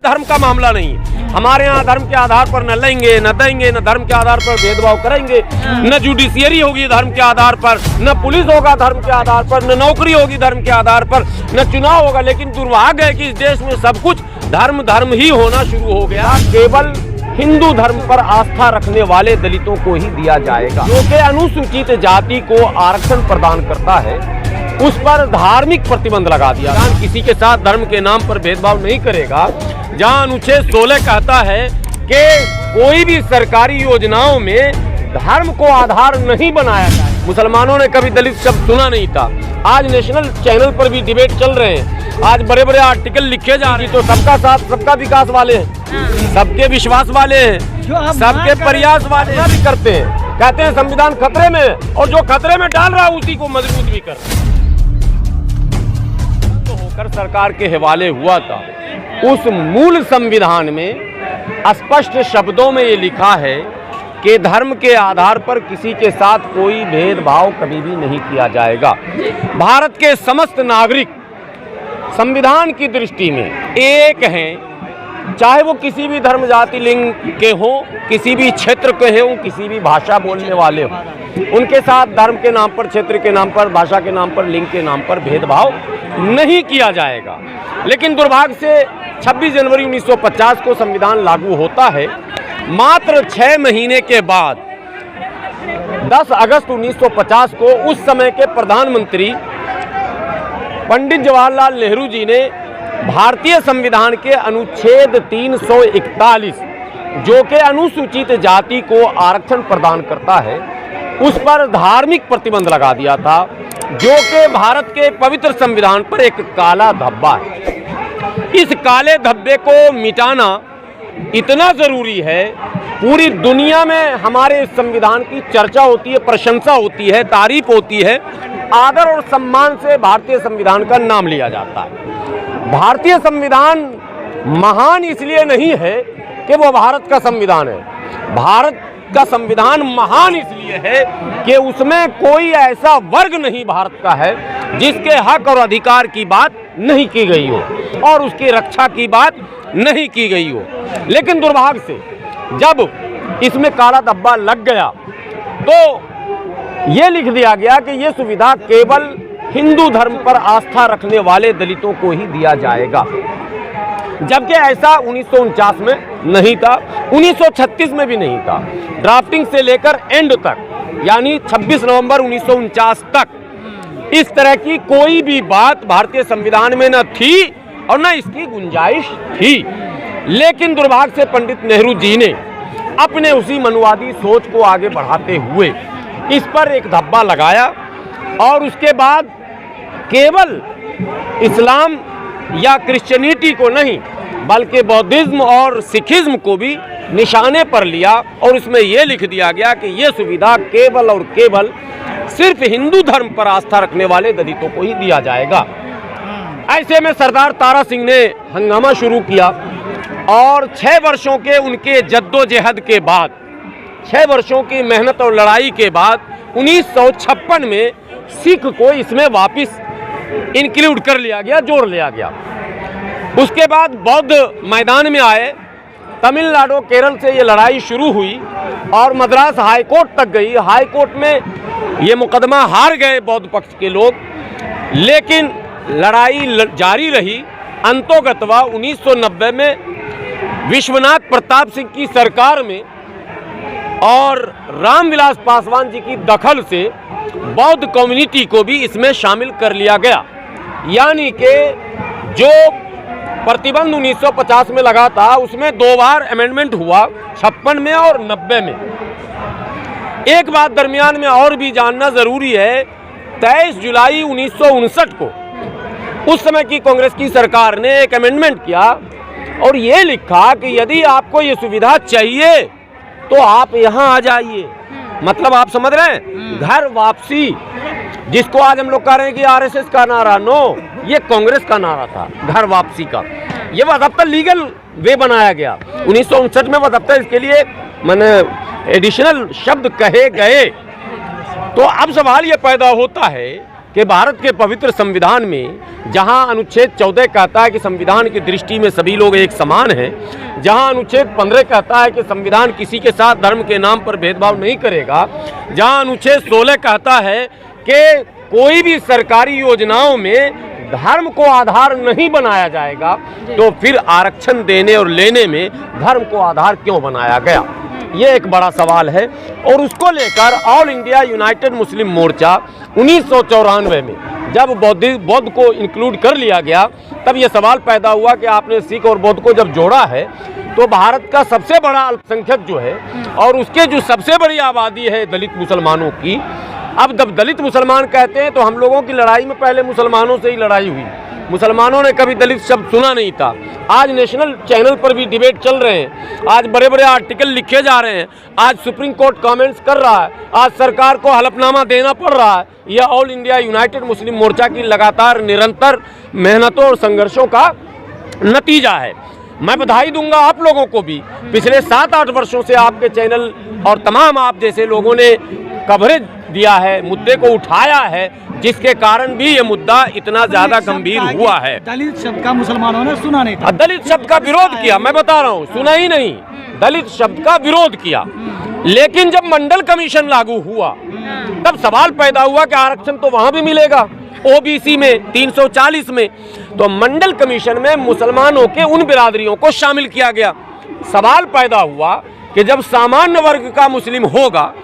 धर्म का मामला नहीं है। हमारे यहाँ धर्म के आधार पर न लेंगे न देंगे, न धर्म के आधार पर भेदभाव करेंगे, न जुडिशियरी होगी धर्म के आधार पर, न पुलिस होगा धर्म के आधार पर, न नौकरी होगी धर्म के आधार पर, न चुनाव होगा। लेकिन दुर्भाग्य है कि इस देश में सब कुछ धर्म धर्म ही होना शुरू हो गया। केवल हिंदू धर्म पर आस्था रखने वाले दलितों को ही दिया जाएगा। जो कि अनुसूचित जाति को आरक्षण प्रदान करता है, उस पर धार्मिक प्रतिबंध लगा दिया। किसी के साथ धर्म के नाम पर भेदभाव नहीं करेगा। जहां अनुच्छेद 16 कहता है कि कोई भी सरकारी योजनाओं में धर्म को आधार नहीं बनाया जाए। मुसलमानों ने कभी दलित शब्द सुना नहीं था। आज नेशनल चैनल पर भी डिबेट चल रहे हैं, आज बड़े बड़े आर्टिकल लिखे जा रहे हैं। तो सबका साथ सबका विकास वाले हैं, सबके विश्वास वाले हैं, सबके प्रयास वाले भी करते हैं। कहते हैं संविधान खतरे में, और जो खतरे में डाल रहा है उसी को मजबूत भी कर होकर सरकार के हवाले हुआ था। उस मूल संविधान में स्पष्ट शब्दों में ये लिखा है कि धर्म के आधार पर किसी के साथ कोई भेदभाव कभी भी नहीं किया जाएगा। भारत के समस्त नागरिक संविधान की दृष्टि में एक हैं, चाहे वो किसी भी धर्म जाति लिंग के हों, किसी भी क्षेत्र के हों, किसी भी भाषा बोलने वाले हों। उनके साथ धर्म के नाम पर, क्षेत्र के नाम पर, भाषा के नाम पर, लिंग के नाम पर भेदभाव नहीं किया जाएगा। लेकिन दुर्भाग्य से 26 जनवरी 1950 को संविधान लागू होता है। मात्र 6 महीने के बाद 10 अगस्त 1950 को उस समय के प्रधानमंत्री पंडित जवाहरलाल नेहरू जी ने भारतीय संविधान के अनुच्छेद 341, जो कि अनुसूचित जाति को आरक्षण प्रदान करता है, उस पर धार्मिक प्रतिबंध लगा दिया था, जो कि भारत के पवित्र संविधान पर एक काला धब्बा है। इस काले धब्बे को मिटाना इतना जरूरी है। पूरी दुनिया में हमारे संविधान की चर्चा होती है, प्रशंसा होती है, तारीफ होती है, आदर और सम्मान से भारतीय संविधान का नाम लिया जाता है। भारतीय संविधान महान इसलिए नहीं है कि वो भारत का संविधान है। भारत का संविधान महान इसलिए है कि उसमें कोई ऐसा वर्ग नहीं भारत का है जिसके हक और अधिकार की बात नहीं की गई हो और उसकी रक्षा की बात नहीं की गई हो। लेकिन दुर्भाग्य से जब इसमें काला धब्बा लग गया तो ये लिख दिया गया कि ये सुविधा केवल हिंदू धर्म पर आस्था रखने वाले दलितों को ही दिया जाएगा, जबकि ऐसा 1949 में नहीं था, 1936 में भी नहीं था। ड्राफ्टिंग से लेकर एंड तक, यानी 26 नवंबर 1949 तक इस तरह की कोई भी बात भारतीय संविधान में न थी और न इसकी गुंजाइश थी। लेकिन दुर्भाग्य से पंडित नेहरू जी ने अपने उसी मनुवादी सोच को आगे बढ़ाते हुए इस पर एक धब्बा लगाया और उसके बाद केवल इस्लाम या क्रिश्चियनिटी को नहीं बल्कि बौद्धिज्म और सिखिज्म को भी निशाने पर लिया और इसमें यह लिख दिया गया कि यह सुविधा केवल और केवल सिर्फ हिंदू धर्म पर आस्था रखने वाले दलितों को ही दिया जाएगा। ऐसे में सरदार तारा सिंह ने हंगामा शुरू किया और 6 वर्षों के उनके जद्दोजहद के बाद, 6 वर्षों की मेहनत और लड़ाई के बाद 1956 में सिख को इसमें वापस इंक्लूड कर लिया गया, जोड़ लिया गया। उसके बाद बौद्ध मैदान में आए। तमिलनाडु केरल से ये लड़ाई शुरू हुई और मद्रास हाई कोर्ट तक गई। हाई कोर्ट में ये मुकदमा हार गए बौद्ध पक्ष के लोग, लेकिन लड़ाई जारी रही। अंतोगत्वा 1990 में विश्वनाथ प्रताप सिंह की सरकार में और रामविलास पासवान जी की दखल से बौद्ध कम्युनिटी को भी इसमें शामिल कर लिया गया। यानी कि जो प्रतिबंध 1950 में लगा था उसमें 2 बार अमेंडमेंट हुआ, 56 में और 90 में। एक बात दरमियान में और भी जानना जरूरी है, 23 जुलाई 1959 को उस समय की कांग्रेस की सरकार ने एक अमेंडमेंट किया और ये लिखा कि यदि आपको ये सुविधा चाहिए तो आप यहाँ आ जाइए। मतलब आप समझ रहे हैं, घर वापसी, जिसको आज हम लोग कह रहे हैं कि आरएसएस का नारा, नो, ये कांग्रेस का नारा था, घर वापसी का। ये वह लीगल वे बनाया गया 1959 में। वह इसके लिए मैंने एडिशनल शब्द कहे गए। तो अब सवाल ये पैदा होता है कि भारत के पवित्र संविधान में जहां अनुच्छेद 14 कहता है कि संविधान की दृष्टि में सभी लोग एक समान हैं, जहां अनुच्छेद 15 कहता है कि संविधान किसी के साथ धर्म के नाम पर भेदभाव नहीं करेगा, जहां अनुच्छेद 16 कहता है कि कोई भी सरकारी योजनाओं में धर्म को आधार नहीं बनाया जाएगा, तो फिर आरक्षण देने और लेने में धर्म को आधार क्यों बनाया गया? ये एक बड़ा सवाल है। और उसको लेकर ऑल इंडिया यूनाइटेड मुस्लिम मोर्चा 1994 में जब बौद्ध को इंक्लूड कर लिया गया, तब ये सवाल पैदा हुआ कि आपने सिख और बौद्ध को जब जोड़ा है तो भारत का सबसे बड़ा अल्पसंख्यक जो है और उसके जो सबसे बड़ी आबादी है दलित मुसलमानों की, अब जब दलित मुसलमान कहते हैं तो हम लोगों की लड़ाई में पहले मुसलमानों से ही लड़ाई हुई। मुसलमानों ने कभी दलित शब्द सुना नहीं था। आज नेशनल चैनल पर भी डिबेट चल रहे हैं, आज बड़े बड़े आर्टिकल लिखे जा रहे हैं, आज सुप्रीम कोर्ट कमेंट्स कर रहा है, आज सरकार को हलफनामा देना पड़ रहा है। यह ऑल इंडिया यूनाइटेड मुस्लिम मोर्चा की लगातार निरंतर मेहनतों और संघर्षों का नतीजा है। मैं बधाई दूंगा आप लोगों को भी, पिछले 7-8 वर्षों से आपके चैनल और तमाम आप जैसे लोगों ने कवरेज दिया है, मुद्दे को उठाया है, जिसके कारण भी ये मुद्दा इतना ज्यादा गंभीर हुआ है। दलित शब्द का मुसलमानों ने सुना नहीं था, दलित शब्द का विरोध किया। मैं बता रहा हूँ, सुना ही नहीं, दलित शब्द का विरोध किया। लेकिन जब मंडल कमीशन लागू हुआ तब सवाल पैदा हुआ कि आरक्षण तो वहां भी मिलेगा, ओबीसी में 340 में। तो मंडल कमीशन में मुसलमानों के उन बिरादरियों को शामिल किया गया। सवाल पैदा हुआ कि जब सामान्य वर्ग का मुस्लिम होगा,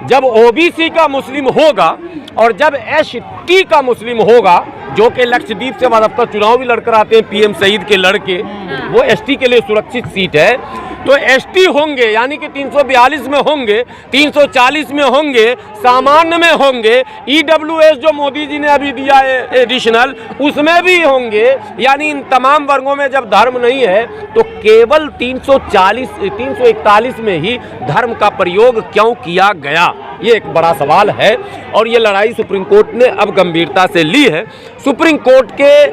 जब ओबीसी का मुस्लिम होगा और जब एसटी का मुस्लिम होगा, जो कि लक्षद्वीप से बाकायदा चुनाव भी लड़कर आते हैं, पीएम सईद के लड़के, वो एसटी के लिए सुरक्षित सीट है, तो एसटी होंगे यानी कि 342 में होंगे, 340 में होंगे, सामान्य में होंगे, ईडब्ल्यूएस जो मोदी जी ने अभी दिया है एडिशनल, उसमें भी होंगे। यानी इन तमाम वर्गों में जब धर्म नहीं है तो केवल 341 में ही धर्म का प्रयोग क्यों किया गया? ये एक बड़ा सवाल है और ये लड़ाई सुप्रीम कोर्ट ने अब गंभीरता से ली है। सुप्रीम कोर्ट के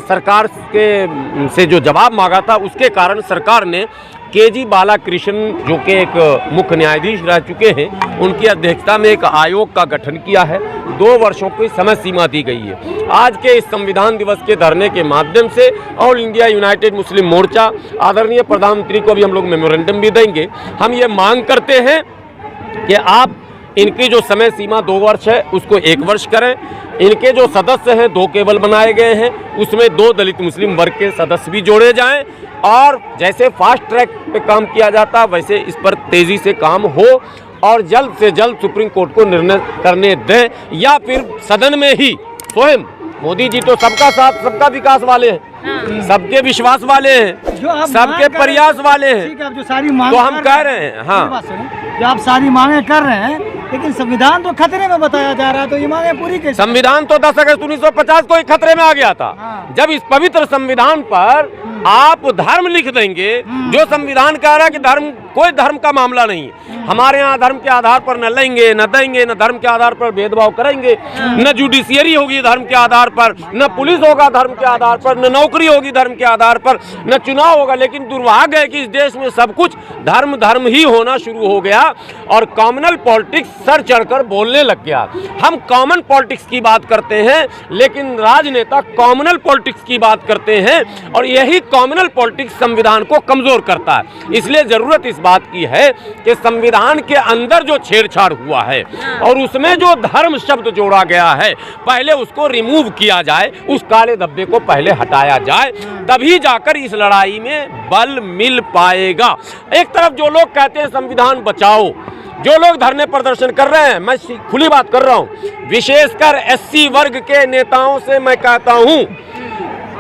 सरकार के से जो जवाब मांगा था, उसके कारण सरकार ने केजी बालाकृष्ण, जो कि एक मुख्य न्यायाधीश रह चुके हैं, उनकी अध्यक्षता में एक आयोग का गठन किया है। 2 वर्षों की समय सीमा दी गई है। आज के इस संविधान दिवस के धरने के माध्यम से ऑल इंडिया यूनाइटेड मुस्लिम मोर्चा आदरणीय प्रधानमंत्री को भी हम लोग मेमोरेंडम भी देंगे। हम ये मांग करते हैं कि आप इनकी जो समय सीमा 2 वर्ष है उसको 1 वर्ष करें। इनके जो सदस्य हैं 2 केवल बनाए गए हैं, उसमें 2 दलित मुस्लिम वर्ग के सदस्य भी जोड़े जाएं और जैसे फास्ट ट्रैक पे काम किया जाता वैसे इस पर तेजी से काम हो और जल्द से जल्द सुप्रीम कोर्ट को निर्णय करने दें, या फिर सदन में ही स्वयं मोदी जी तो सबका साथ सबका विकास वाले हैं, सबके विश्वास वाले हैं, सबके प्रयास वाले हैं। जो सारी मांग तो हम कह रहे हैं, हाँ, जो आप सारी मांगे कर रहे हैं, लेकिन संविधान तो खतरे में बताया जा रहा है, तो ये मांगे पूरी कैसे? संविधान तो 10 अगस्त 1950 को ही खतरे में आ गया था। जब इस पवित्र संविधान पर आप धर्म लिख देंगे, जो संविधान कह रहा है कि धर्म कोई धर्म का मामला नहीं है, हमारे यहाँ धर्म के आधार पर न लेंगे न देंगे, न धर्म के आधार पर भेदभाव करेंगे, न जुडिशियरी होगी धर्म के आधार पर, न पुलिस होगा धर्म के आधार पर, न नौकरी होगी धर्म के आधार पर, न चुनाव होगा। लेकिन दुर्भाग्य है कि इस देश में सब कुछ धर्म धर्म ही होना शुरू हो गया और कॉमनल पॉलिटिक्स सर चढ़कर बोलने लग गया। हम कॉमन पॉलिटिक्स की बात करते हैं, लेकिन राजनेता कॉमनल पॉलिटिक्स की बात करते हैं और यही कॉमनल पॉलिटिक्स संविधान को कमजोर करता है। इसलिए जरूरत इस बात की है कि संविधान के अंदर जो छेड़छाड़ हुआ है और उसमें जो धर्म शब्द जोड़ा गया है, पहले उसको रिमूव किया जाए, उस काले धब्बे को पहले हटाया जाए, तभी जाकर इस लड़ाई में बल मिल पाएगा। एक तरफ जो लोग कहते हैं संविधान बचाओ, जो लोग धरने प्रदर्शन कर रहे हैं, मैं खुली बात कर रहा हूं, विशेषकर एससी वर्ग के नेताओं से मैं कहता हूं,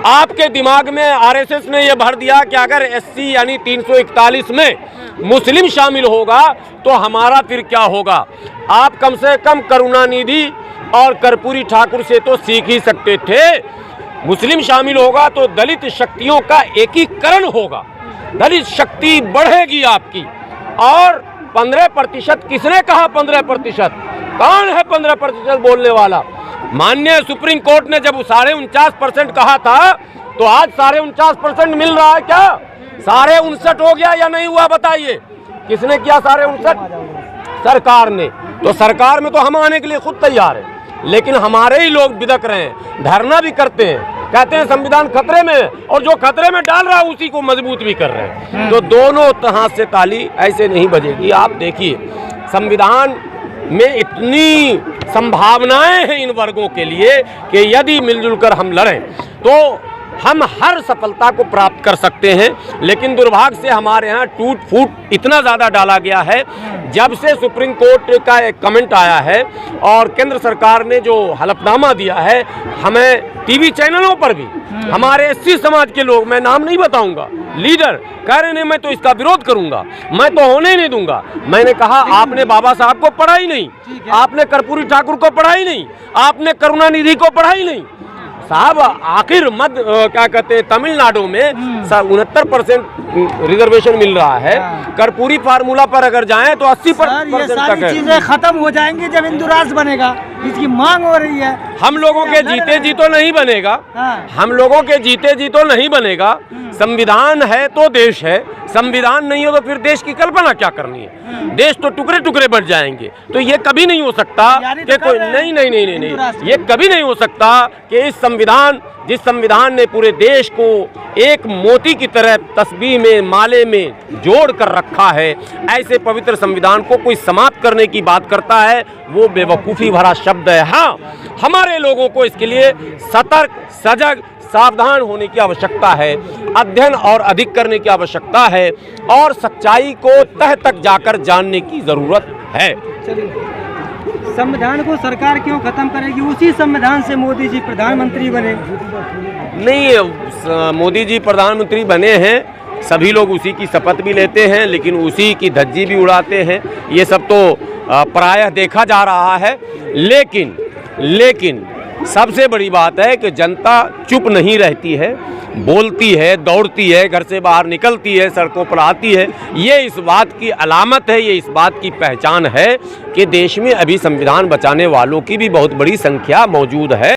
आपके दिमाग में आरएसएस ने यह भर दिया कि अगर एससी यानी 341 में मुस्लिम शामिल होगा तो हमारा फिर क्या होगा। आप कम से कम करुणानिधि और कर्पूरी ठाकुर से तो सीख ही सकते थे। मुस्लिम शामिल होगा तो दलित शक्तियों का एकीकरण होगा, दलित शक्ति बढ़ेगी आपकी। और 15% किसने कहा 15%? कौन है 15% बोलने वाला? माननीय सुप्रीम कोर्ट ने जब 49.5% कहा था, तो आज 49.5% मिल रहा है क्या? 59.5 हो गया या नहीं हुआ बताइए? किसने किया 59.5? सरकार ने। तो सरकार में तो हम आने के लिए खुद तैयार हैं। लेकिन हमारे ही लोग बिदक रहे हैं, धरना भी करते हैं, कहते हैं संविधान खतरे में है, और जो खतरे में डाल रहा है उसी को मजबूत भी कर रहे हैं। तो दोनों तरह से ताली ऐसे नहीं बजेगी। आप देखिए, संविधान में इतनी संभावनाएं हैं इन वर्गों के लिए कि यदि मिलजुल कर हम लड़ें तो हम हर सफलता को प्राप्त कर सकते हैं। लेकिन दुर्भाग्य से हमारे यहाँ टूट फूट इतना ज़्यादा डाला गया है। जब से सुप्रीम कोर्ट का एक कमेंट आया है और केंद्र सरकार ने जो हलफनामा दिया है, हमें टीवी चैनलों पर भी हमारे एससी समाज के लोग, मैं नाम नहीं बताऊंगा, लीडर कह रहे हैं मैं तो इसका विरोध करूंगा, मैं तो होने ही नहीं दूंगा। मैंने कहा आपने बाबा साहब को पढ़ा ही नहीं, आपने कर्पूरी ठाकुर को पढ़ा ही नहीं, आपने करुणानिधि को पढ़ा ही नहीं। साहब आखिर मध्य क्या कहते हैं, तमिलनाडु में 69% रिजर्वेशन मिल रहा है। कर्पूरी फार्मूला पर अगर जाएं तो 80% ये सारी चीजें खत्म हो जाएंगी जब हिंदू राष्ट्र बनेगा, इसकी मांग हो रही है। हम लोगों के जीते जी तो नहीं बनेगा, हम लोगों के जीते जी तो नहीं बनेगा। संविधान है तो देश है, संविधान नहीं हो तो फिर देश की कल्पना क्या करनी है? देश तो टुकड़े टुकड़े बढ़ जाएंगे। तो ये कभी नहीं हो सकता कि कोई नहीं, ये कभी नहीं हो सकता कि जिस संविधान ने पूरे देश को एक मोती की तरह तस्बीह में, माले में जोड़ कर रखा है, ऐसे पवित्र संविधान को कोई समाप्त करने की बात करता है, वो बेवकूफ़ी भरा शब्द है। हाँ, हमारे लोगों को इसके लिए सतर्क, सजग, सावधान होने की आवश्यकता है, अध्ययन और अधिक करने की आवश्यकता है, और सच्चाई को तह तक जाकर जानने की ज़रूरत है। संविधान को सरकार क्यों खत्म करेगी? उसी संविधान से मोदी जी प्रधानमंत्री बने। नहीं, मोदी जी प्रधानमंत्री बने हैं, सभी लोग उसी की शपथ भी लेते हैं, लेकिन उसी की धज्जी भी उड़ाते हैं। ये सब तो प्रायः देखा जा रहा है। लेकिन सबसे बड़ी बात है कि जनता चुप नहीं रहती है, बोलती है, दौड़ती है, घर से बाहर निकलती है, सड़कों पर आती है। ये इस बात की अलामत है, ये इस बात की पहचान है कि देश में अभी संविधान बचाने वालों की भी बहुत बड़ी संख्या मौजूद है।